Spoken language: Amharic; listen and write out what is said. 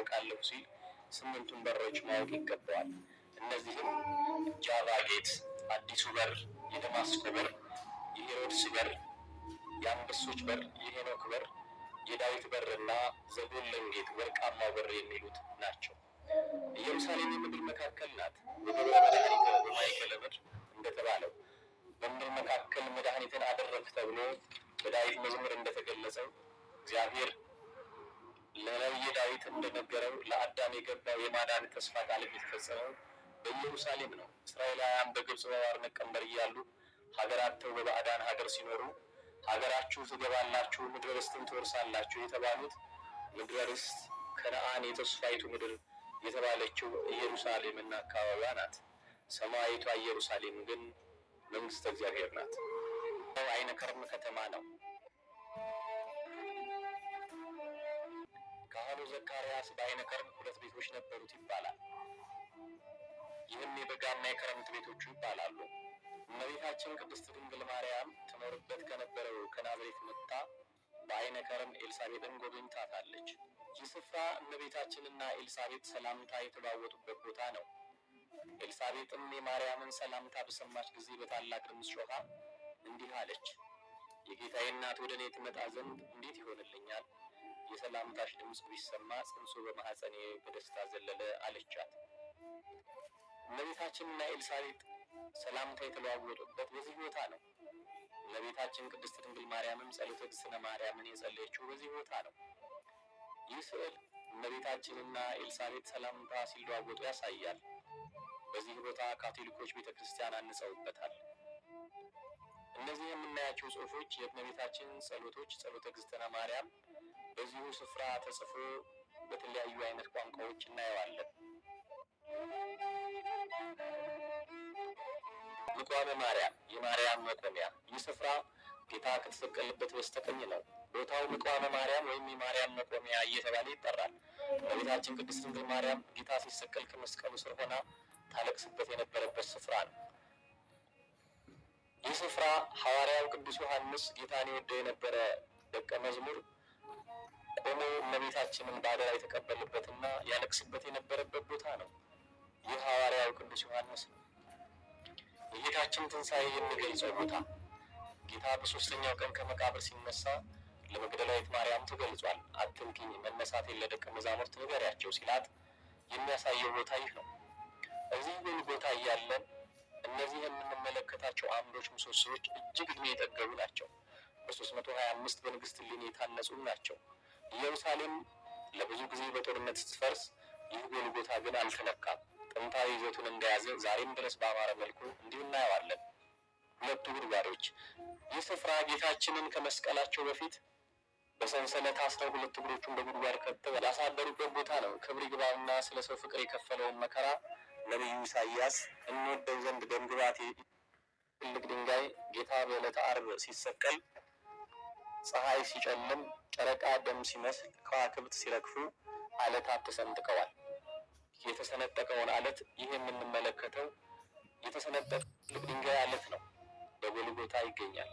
አውቃለሁ ሲል 8ቱን በሮች ማወቅ ይገባዋል። እነዚህም ጃቫ ጌት፣ አዲሱ በር፣ የደማስቆ በር፣ የሄሮድስ በር፣ የአንበሶች በር፣ የሄኖክ በር፣ የዳዊት በርና ዘጎለን ጌት ወርቃማው በር የሚሉት ናቸው። ኢየሩሳሌም የምድር መካከል ናት። በደብረ መድኃኒት በማእከለ ምድር እንደተባለው በምድር መካከል መድኃኒትን አደረግህ ተብሎ በዳዊት መዝሙር እንደተገለጸው እግዚአብሔር ለነቢየ ዳዊት እንደነገረው ለአዳም የገባው የማዳን ተስፋ ቃል የሚፈጸመው በኢየሩሳሌም ነው። እስራኤላውያን በግብፅ በባርነት ቀንበር እያሉ ሀገር አጥተው በባዕዳን ሀገር ሲኖሩ ሀገራችሁ ትገባላችሁ፣ ምድረ ርስትን ትወርሳላችሁ የተባሉት ምድረ ርስት ከነአን የተስፋይቱ ምድር የተባለችው ኢየሩሳሌምና አካባቢዋ ናት። ሰማያዊቷ ኢየሩሳሌም ግን መንግስተ እግዚአብሔር ናት። አይነ ከርም ከተማ ነው። ካህኑ ዘካርያስ በአይነ ከርም 2 ቤቶች ነበሩት ይባላል። ይህም የበጋና የክረምት ቤቶቹ ይባላሉ። እመቤታችን ቅድስት ድንግል ማርያም ትኖርበት ከነበረው ከናዝሬት መጥታ በአይነ ከርም ኤልሳቤጥን ጎብኝታታለች። ይህ ስፍራ እመቤታችንና ኤልሳቤጥ ሰላምታ የተለዋወጡበት ቦታ ነው። ኤልሳቤጥም የማርያምን ሰላምታ በሰማች ጊዜ በታላቅ ድምፅ ጮኻ እንዲህ አለች፣ የጌታዬ እናት ወደ እኔ ትመጣ ዘንድ እንዴት ይሆንልኛል? የሰላምታሽ ድምፅ ቢሰማ ጽንሱ በማኅፀኔ በደስታ ዘለለ አለቻት። እመቤታችንና ኤልሳቤጥ ሰላምታ የተለዋወጡበት በዚህ ቦታ ነው። እመቤታችን ቅድስት ድንግል ማርያምም ጸሎተ እግዝእትነ ማርያምን የጸለየችው በዚህ ቦታ ነው። ይህ ስዕል እመቤታችንና ኤልሳቤጥ ሰላምታ ሲለዋወጡ ያሳያል። በዚህ ቦታ ካቶሊኮች ቤተክርስቲያን አንጸውበታል። እነዚህ የምናያቸው ጽሑፎች የእመቤታችን ጸሎቶች፣ ጸሎተ እግዝእትነ ማርያም በዚሁ ስፍራ ተጽፎ በተለያዩ አይነት ቋንቋዎች እናየዋለን። ምቁዋመ ማርያም፣ የማርያም መቆሚያ። ይህ ስፍራ ጌታ ከተሰቀለበት በስተቀኝ ነው። ቦታው ምቁዋመ ማርያም ወይም የማርያም መቆሚያ እየተባለ ይጠራል። እመቤታችን ቅድስት ድንግል ማርያም ጌታ ሲሰቀል ከመስቀሉ ስር ሆና ታለቅስበት የነበረበት ስፍራ ነው። ይህ ስፍራ ሐዋርያው ቅዱስ ዮሐንስ ጌታን ይወደው የነበረ ደቀ መዝሙር ቆሞ እመቤታችንን በአደራ የተቀበለበትና ያለቅስበት የነበረበት ቦታ ነው። ይህ ሐዋርያው ቅዱስ ዮሐንስ ነው። የጌታችን ትንሣኤ የሚገልጸው ቦታ ጌታ በ3ኛው ቀን ከመቃብር ሲነሳ ለመግደላዊት ማርያም ተገልጿል። አትንኪኝ፣ መነሳቴን ለደቀ መዛሙርት ንገሪያቸው ሲላት የሚያሳየው ቦታ ይህ ነው። እዚህ ጎልጎታ እያለን እነዚህ የምንመለከታቸው አምዶች፣ ምሰሶዎች እጅግ ዕድሜ የጠገቡ ናቸው። በ325 በንግሥት እሌኒ የታነጹም ናቸው። ኢየሩሳሌም ለብዙ ጊዜ በጦርነት ስትፈርስ፣ ይህ ጎልጎታ ግን አልተነካም። ጥንታዊ ይዘቱን እንደያዘ ዛሬም ድረስ በአማረ መልኩ እንዲሁ እናየዋለን። 2 ጉድጓዶች። ይህ ስፍራ ጌታችንን ከመስቀላቸው በፊት በሰንሰለት አስረው 2 እግሮቹን በጉድጓድ ከተው ያሳደሩበት ቦታ ነው። ክብር ይግባውና ስለ ሰው ፍቅር የከፈለውን መከራ ነቢዩ ኢሳይያስ እንወደው ዘንድ ደምግባቴ ትልቅ ድንጋይ ጌታ በዕለተ ዓርብ ሲሰቀል ፀሐይ ሲጨልም ጨረቃ ደም ሲመስል ከዋክብት ሲረግፉ አለታት ተሰንጥቀዋል። የተሰነጠቀውን አለት ይህ የምንመለከተው የተሰነጠቀ ትልቅ ድንጋይ አለት ነው። በጎልጎታ ይገኛል።